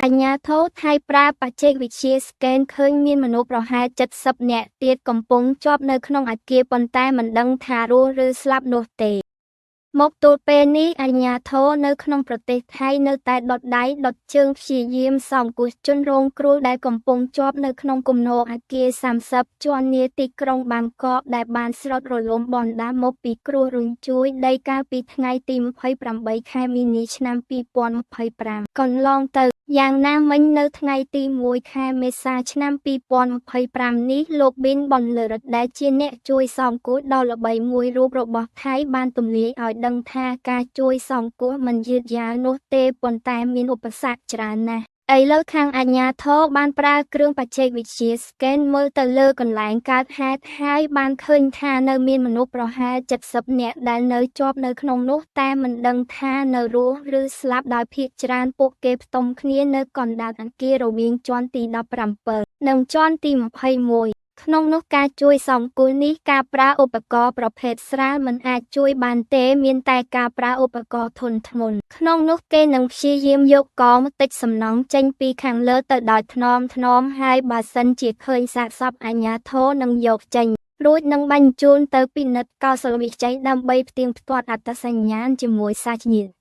អាជ្ញាធរថៃប្រើបច្ចេកវិទ្យាស្កេនឃើញមានមនុស្សប្រហែល70នាក់ទៀតកំពុងជាប់នៅក្នុងអគារប៉ុន្តែមិនដឹងថារស់ឬស្លាប់នោះទេមកទល់ពេលនេះអាជ្ញាធរនៅក្នុងប្រទេសថៃនៅតែដុតដៃដុតជើងព្យាយាមសង្គ្រោះជនរងគ្រោះដែលកំពុងជាប់នៅក្នុងគំនរអគារ30ជាន់នាទីក្រុងបាងកកដែលបានស្រុតរលំបណ្ដាលមកពីគ្រោះរញ្ជួយដីកាលពីថ្ងៃទី28ខែមីនាឆ្នាំ2025កន្លងទៅយ៉ាងណាមិញនៅថ្ងៃទី1ខែមេសាឆ្នាំ2025នេះលោកប៊ីនប៉ុនលឺរិទ្ធដែលជាអ្នកជួយសង្គ្រោះដ៏ល្បីមួយរូបរបស់ថៃបានទម្លាយឲ្យដឹងថាការជួយសង្គ្រោះមិនយឺតយ៉ាវនោះទេប៉ុន្តែមានឧបសគ្គច្រើនណាស់ឥឡូវខាងអាជ្ញាធរបានប្រើគ្រឿងបច្ចេកវិទ្យាស្កេនមើលទៅលើកន្លែងកើតហេតុហើយបានឃើញថានៅមានមនុស្សប្រហែល70នាក់ដែលនៅជាប់នៅក្នុងនោះតែមិនដឹងថានៅរស់ឬស្លាប់ដោយភាគច្រើនពួកគេផ្ទុំគ្នានៅកណ្ដាលអគាររវាងជាន់ទី17និងជាន់ទី21ក្នុងនោះការជួយសង្គ្រោះនេះការប្រើឧបករណ៍ប្រភេទស្រាលមិនអាចជួយបានទេមានតែការប្រើឧបករណ៍ធុនធ្ងន់ក្នុងនោះគេនឹងព្យាយាមយកកងតិចសំណង់ចេញពីខាងលើទៅដោយថ្នមហើយបើសិនជាឃើញសាកសពអាជ្ញាធរនឹងយកចេញរួចនឹងបញ្ជូនទៅពិនិត្យកោសិលវិច័យដើម្បីផ្ទៀងផ្ទាត់អត្តសញ្ញាណជាមួយសាច់ញាតិ